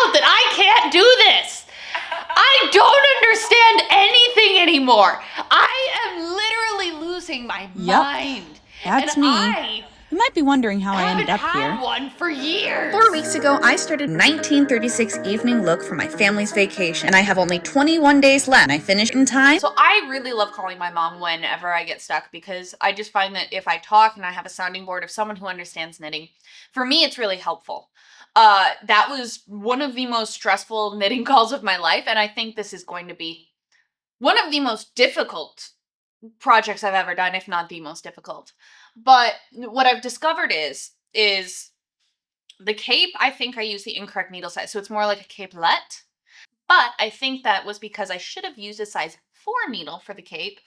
out that I can't do this. I don't understand anything anymore. I am literally losing my mind. That's me. You might be wondering how I ended up here. I haven't had one for years. 4 weeks ago, I started 1936 evening look for my family's vacation, and I have only 21 days left. I finished in time. So I really love calling my mom whenever I get stuck, because I just find that if I talk and I have a sounding board of someone who understands knitting, for me, it's really helpful. That was one of the most stressful knitting calls of my life, and I think this is going to be one of the most difficult projects I've ever done, if not the most difficult. But what I've discovered is the cape, I think I used the incorrect needle size, so it's more like a capelet. But I think that was because I should have used a size 4 needle for the cape,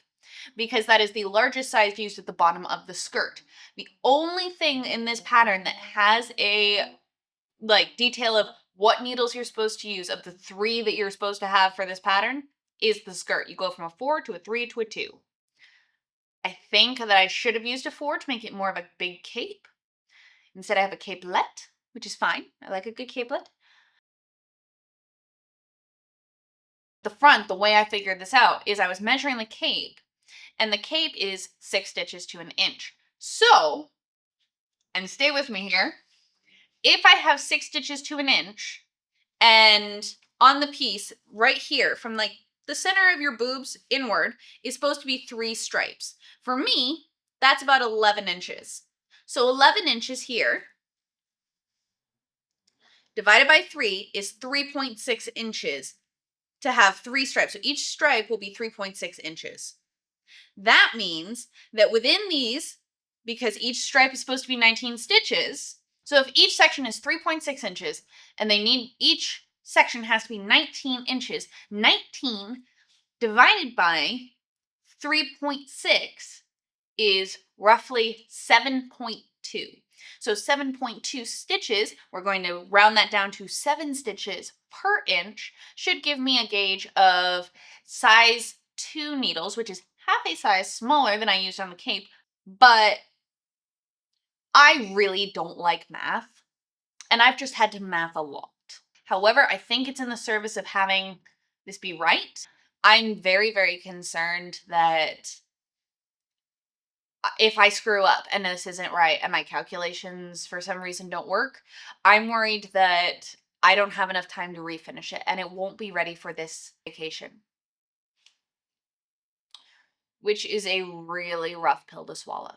because that is the largest size used at the bottom of the skirt. The only thing in this pattern that has a detail of what needles you're supposed to use of the 3 that you're supposed to have for this pattern is the skirt. You go from a 4 to a 3 to a 2. I think that I should have used a 4 to make it more of a big cape. Instead I have a capelet, which is fine. I like a good capelet. The front, the way I figured this out is I was measuring the cape, and the cape is 6 stitches to an inch. So, and stay with me here, if I have 6 stitches to an inch, and on the piece right here from the center of your boobs inward is supposed to be 3 stripes. For me, that's about 11 inches. So 11 inches here divided by 3 is 3.6 inches to have 3 stripes. So each stripe will be 3.6 inches. That means that within these, because each stripe is supposed to be 19 stitches, so if each section is 3.6 inches and each section has to be 19 inches, 19 divided by 3.6 is roughly 7.2. So 7.2 stitches, we're going to round that down to 7 stitches per inch, should give me a gauge of size 2 needles, which is half a size smaller than I used on the cape, but I really don't like math, and I've just had to math a lot. However, I think it's in the service of having this be right. I'm very, very concerned that if I screw up and this isn't right and my calculations for some reason don't work, I'm worried that I don't have enough time to refinish it and it won't be ready for this vacation, which is a really rough pill to swallow.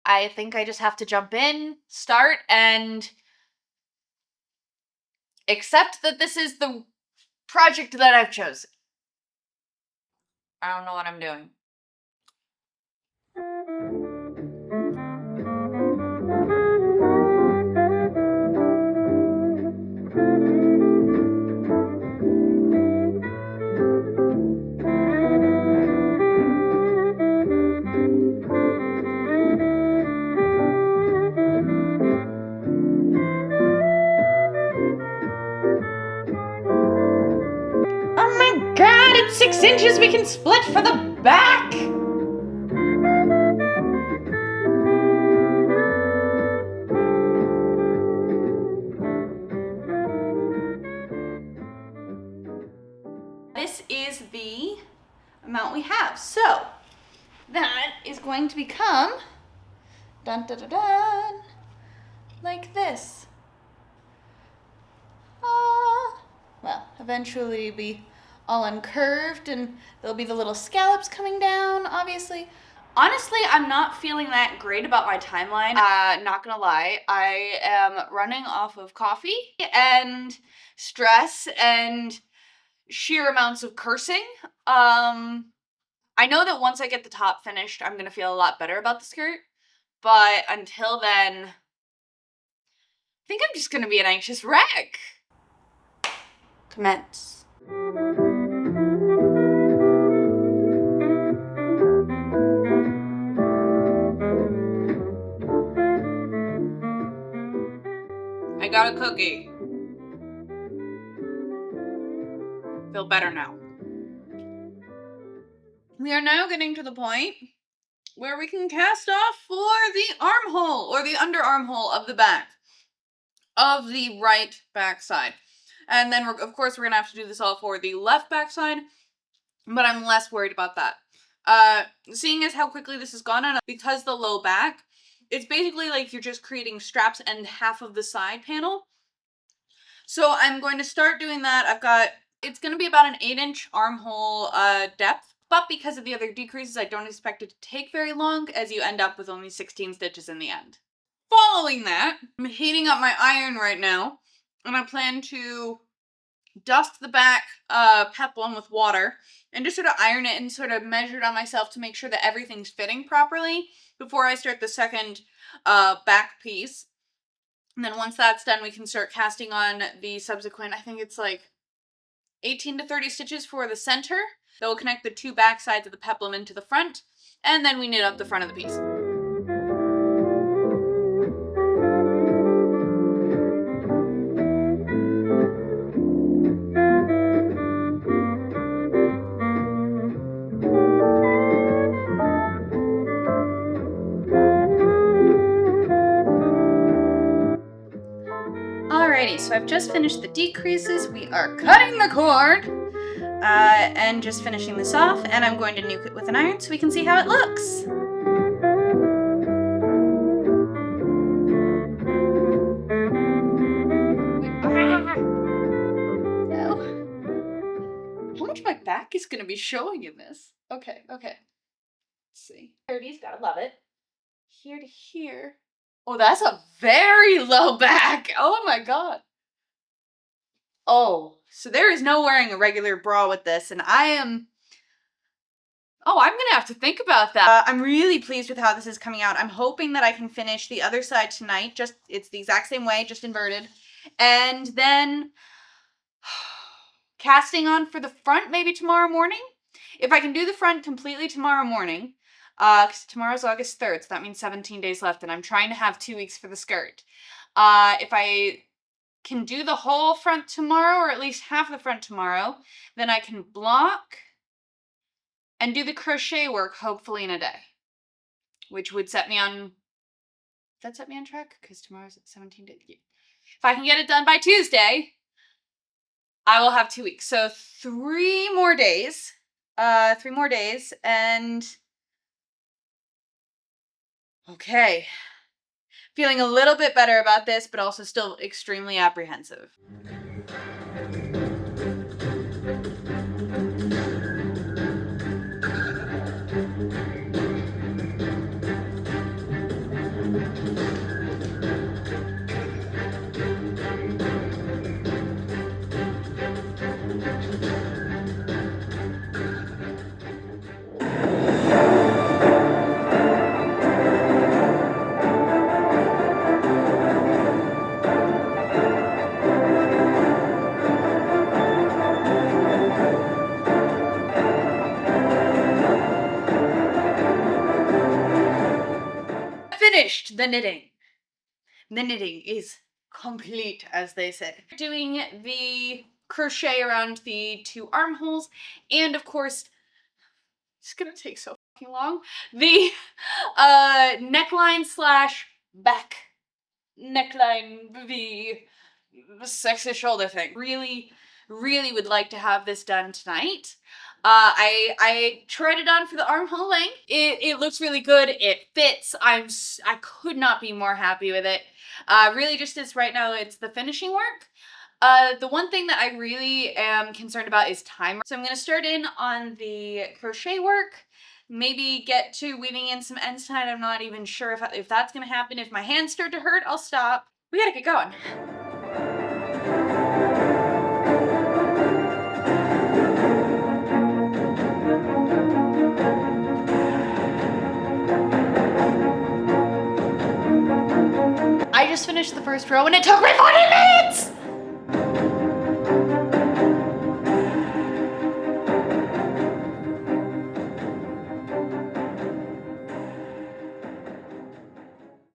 I think I just have to jump in, start, and accept that this is the project that I've chosen. I don't know what I'm doing. Oh my god, it's 6 inches we can split for the back! This is the amount we have. So, that is going to become, dun dun dun dun, like this. Well, eventually it'll be all uncurved and there'll be the little scallops coming down, obviously. Honestly, I'm not feeling that great about my timeline. Not gonna lie, I am running off of coffee and stress and sheer amounts of cursing. I know that once I get the top finished, I'm gonna feel a lot better about the skirt, but until then, I think I'm just gonna be an anxious wreck. Commence. I got a cookie. Feel better now. We are now getting to the point where we can cast off for the armhole or the under armhole of the back of the right back side. And then, of course, we're going to have to do this all for the left back side, but I'm less worried about that. Seeing as how quickly this has gone on, because the low back, it's basically like you're just creating straps and half of the side panel. So I'm going to start doing that. It's going to be about an 8-inch armhole depth, but because of the other decreases, I don't expect it to take very long, as you end up with only 16 stitches in the end. Following that, I'm heating up my iron right now, and I plan to dust the back peplum with water and just sort of iron it and sort of measure it on myself to make sure that everything's fitting properly before I start the second back piece. And then once that's done, we can start casting on the subsequent, I think it's like 18 to 30 stitches for the center that will connect the two back sides of the peplum into the front, and then we knit up the front of the piece. Alrighty, so I've just finished the decreases. We are cutting the cord and just finishing this off, and I'm going to nuke it with an iron so we can see how it looks. No. How much my back is going to be showing in this? Okay. Let's see. 30's, gotta love it. Here to here. Oh, that's a very low back. Oh my god. Oh, so there is no wearing a regular bra with this, and I'm gonna have to think about that. I'm really pleased with how this is coming out. I'm hoping that I can finish the other side tonight. It's the exact same way, just inverted. And then casting on for the front maybe tomorrow morning. If I can do the front completely tomorrow morning, because tomorrow's August 3rd, so that means 17 days left, and I'm trying to have 2 weeks for the skirt. If I can do the whole front tomorrow, or at least half the front tomorrow, then I can block and do the crochet work, hopefully in a day. Which would set me on... Does that set me on track? Because tomorrow's 17 days. If I can get it done by Tuesday, I will have 2 weeks. So 3 more days. 3 more days, and... Okay. Feeling a little bit better about this, but also still extremely apprehensive. Finished the knitting. The knitting is complete, as they say. Doing the crochet around the 2 armholes, and of course, it's gonna take so fucking long, the neckline slash back neckline, the sexy shoulder thing. Really would like to have this done tonight. I tried it on for the armhole length. It looks really good. It fits. I could not be more happy with it. Really just is right now, it's the finishing work. The one thing that I really am concerned about is time. So I'm going to start in on the crochet work, maybe get to weaving in some ends tonight. I'm not even sure if that's going to happen. If my hands start to hurt, I'll stop. We gotta get going. I just finished the first row and it took me 40 minutes!